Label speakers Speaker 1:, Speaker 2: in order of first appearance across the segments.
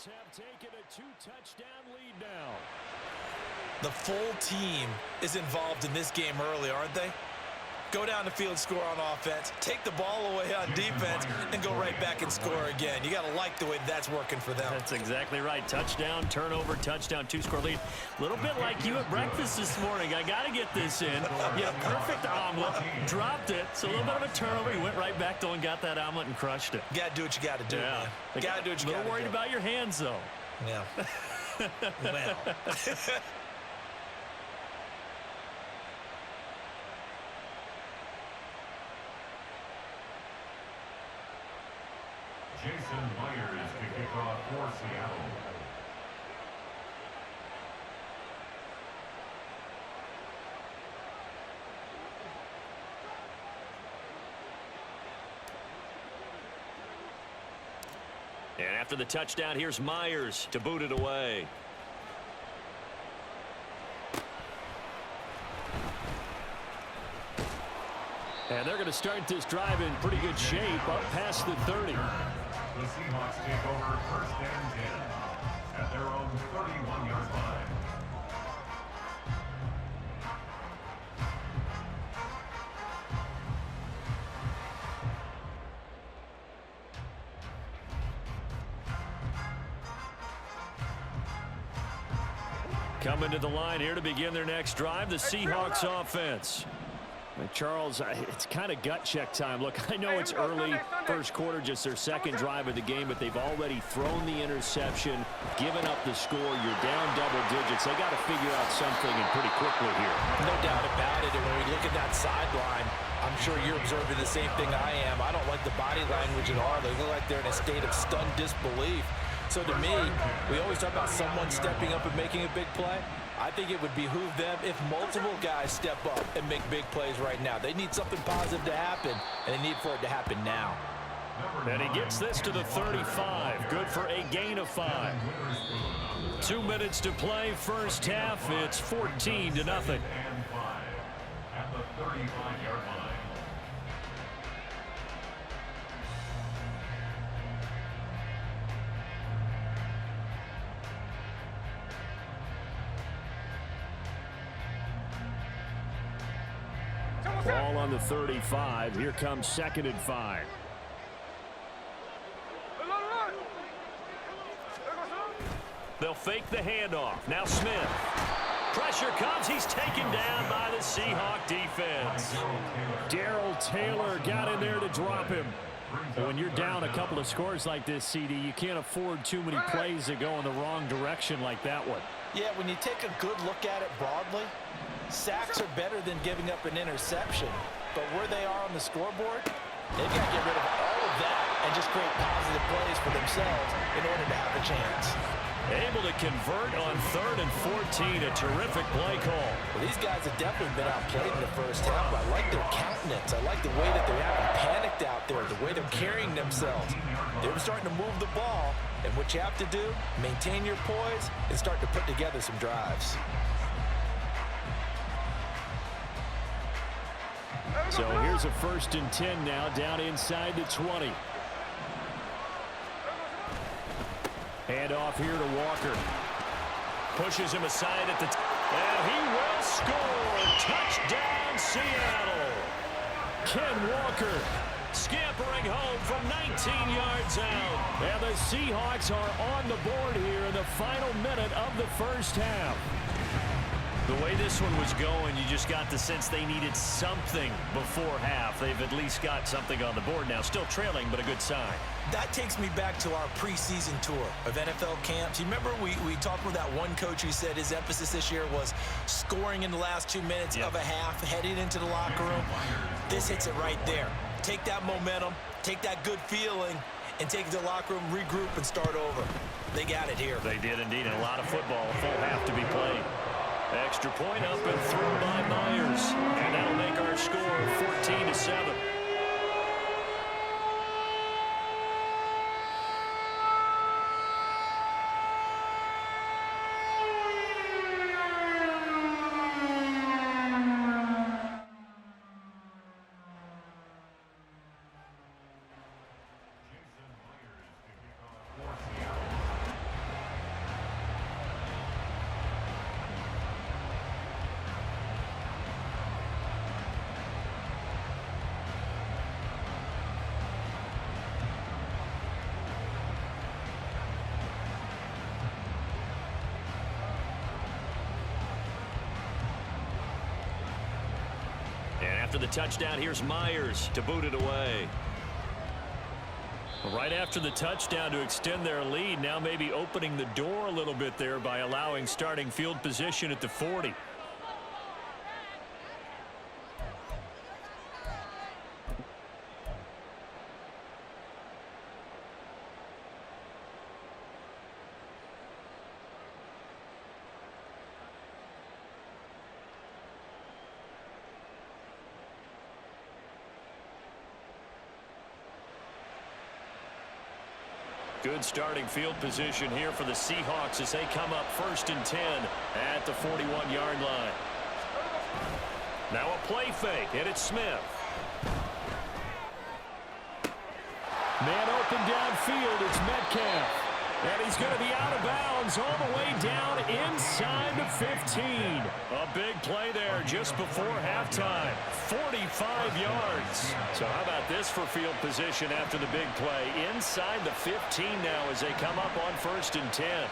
Speaker 1: Seahawks have taken a 2-touchdown lead now.
Speaker 2: The full team is involved in this game early, aren't they? Go down the field, score on offense, take the ball away on defense, and go right back and score again. You got to like the way that's working for them.
Speaker 1: That's exactly right. Touchdown, turnover, touchdown, 2-score lead. A little bit like you at breakfast this morning. I got to get this in. Yeah, perfect omelet. Dropped it. So a little bit of a turnover. You went right back, though, and got that omelet and crushed it.
Speaker 2: You got to do what you got to do, man. You got to do what you got to do.
Speaker 1: A little worried about your hands, though.
Speaker 2: Yeah. Well.
Speaker 3: Jason Myers to kick off for Seattle.
Speaker 1: And after the touchdown, here's Myers to boot it away. And they're going to start this drive in pretty good shape up past the 30.
Speaker 3: The Seahawks take over first and 10 at their own 31-yard line.
Speaker 1: Coming to the line here to begin their next drive, the Seahawks offense. Charles, it's kind of gut check time. Look, I know it's early, first quarter, just their second drive of the game, but they've already thrown the interception, given up the score. You're down double digits. They got to figure out something and pretty quickly here.
Speaker 2: No doubt about it. And when we look at that sideline, I'm sure you're observing the same thing I am. I don't like the body language at all. They look like they're in a state of stunned disbelief. So to me, we always talk about someone stepping up and making a big play. I think it would behoove them if multiple guys step up and make big plays right now. They need something positive to happen, and they need for it to happen now.
Speaker 1: And he gets this to the 35. Good for a gain of 5. 2 minutes to play, first half. It's 14-0.
Speaker 3: At the 35-yard line.
Speaker 1: Ball on the 35. Here comes 2nd and 5. They'll fake the handoff. Now Smith. Pressure comes. He's taken down by the Seahawk defense. Darrell Taylor got in there to drop him. When you're down a couple of scores like this, CD, you can't afford too many plays that go in the wrong direction like that one.
Speaker 2: Yeah, when you take a good look at it broadly, sacks are better than giving up an interception. But where they are on the scoreboard, they've got to get rid of all of that and just create positive plays for themselves in order to have a chance.
Speaker 1: Able to convert on 3rd and 14. A terrific play call.
Speaker 2: Well, these guys have definitely been outplayed in the first half. I like their countenance. I like the way that they haven't panicked out there, the way they're carrying themselves. They're starting to move the ball, and what you have to do, maintain your poise and start to put together some drives.
Speaker 1: So here's a 1st and 10 now, down inside the 20. Hand off here to Walker. Pushes him aside at the and he will score. Touchdown, Seattle. Ken Walker scampering home from 19 yards out. And the Seahawks are on the board here in the final minute of the first half. The way this one was going, you just got the sense they needed something before half. They've at least got something on the board now. Still trailing, but a good sign.
Speaker 2: That takes me back to our preseason tour of NFL camps. You remember we talked with that one coach who said his emphasis this year was scoring in the last 2 minutes of a half, heading into the locker room. This hits it right there. Take that momentum, take that good feeling, and take it to the locker room, regroup, and start over. They got it here.
Speaker 1: They did indeed, and a lot of football. Full half to be played. Extra point up and through by Myers. And that'll make our score 14-7. after the touchdown, here's Myers to boot it away. Right after the touchdown to extend their lead, now maybe opening the door a little bit there by allowing starting field position at the 40. Good starting field position here for the Seahawks as they come up 1st and 10 at the 41-yard line. Now a play fake, and it's Smith. Man open downfield, it's Metcalf. And he's going to be out of bounds all the way down inside the 15. A big play there just before halftime. 45 yards. So how about this for field position after the big play? Inside the 15 now as they come up on 1st and 10.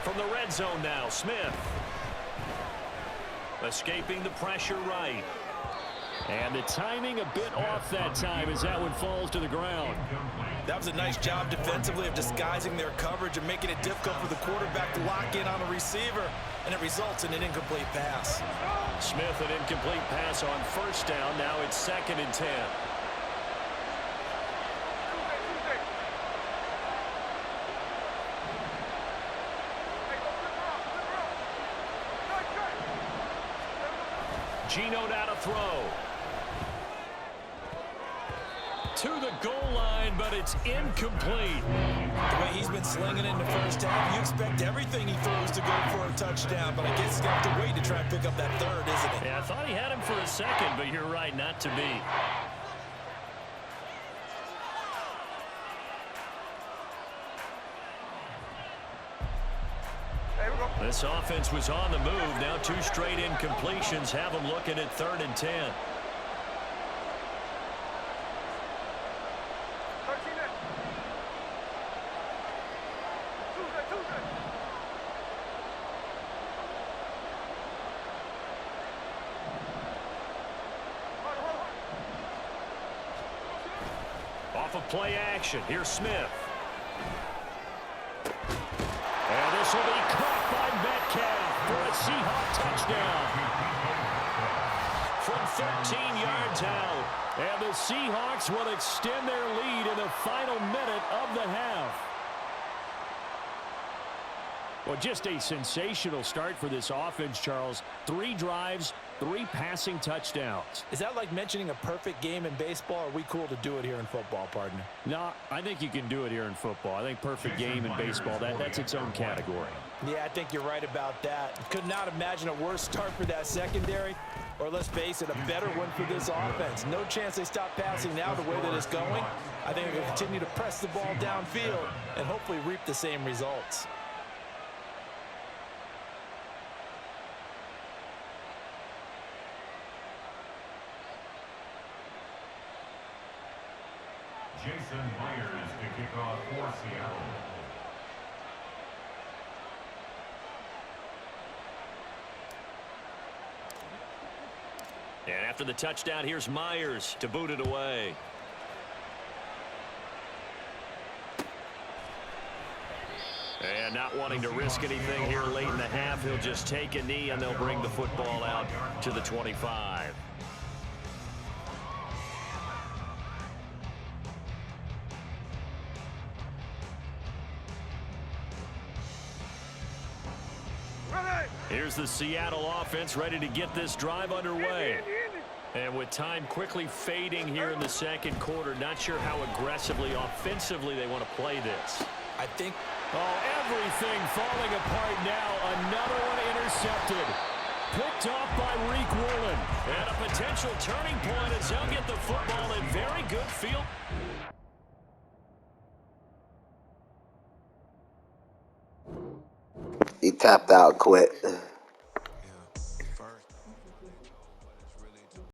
Speaker 1: From the red zone now, Smith. Escaping the pressure right. And the timing a bit off that time as that one falls to the ground.
Speaker 2: That was a nice job defensively of disguising their coverage and making it difficult for the quarterback to lock in on a receiver, and it results in an incomplete pass.
Speaker 1: Smith, an incomplete pass on 1st down. Now it's 2nd and 10. Geno now to throw. To the goal line, but it's incomplete.
Speaker 2: The way he's been slinging in the first half, you expect everything he throws to go for a touchdown, but I guess he's going to have to wait to try and pick up that 3rd, isn't it?
Speaker 1: Yeah, I thought he had him for a second, but you're right, not to be. This offense was on the move. Now 2 straight incompletions have them looking at 3rd and 10. Off of play action, here's Smith. And this will be caught by Metcalf for a Seahawk touchdown. From 13 yards out. And the Seahawks will extend their lead in the final minute of the half. Well, just a sensational start for this offense, Charles. 3 drives, 3 passing touchdowns.
Speaker 2: Is that like mentioning a perfect game in baseball? Or are we cool to do it here in football, partner?
Speaker 1: No, I think you can do it here in football. I think perfect game in baseball, that's its own category.
Speaker 2: Yeah, I think you're right about that. Could not imagine a worse start for that secondary, or let's face it, a better one for this offense. No chance they stop passing now the way that it's going. I think they'll continue to press the ball downfield and hopefully reap the same results.
Speaker 3: Jason Myers to kick off for Seattle.
Speaker 1: And after the touchdown, here's Myers to boot it away. And not wanting to risk anything here late in the half, he'll just take a knee and they'll bring the football out to the 25. Here's the Seattle offense ready to get this drive underway. And with time quickly fading here in the second quarter, not sure how aggressively, offensively they want to play this.
Speaker 2: I think...
Speaker 1: Oh, everything falling apart now. Another one intercepted. Picked off by Reek Woolen. And a potential turning point as they'll get the football in very good field.
Speaker 4: He tapped out quick.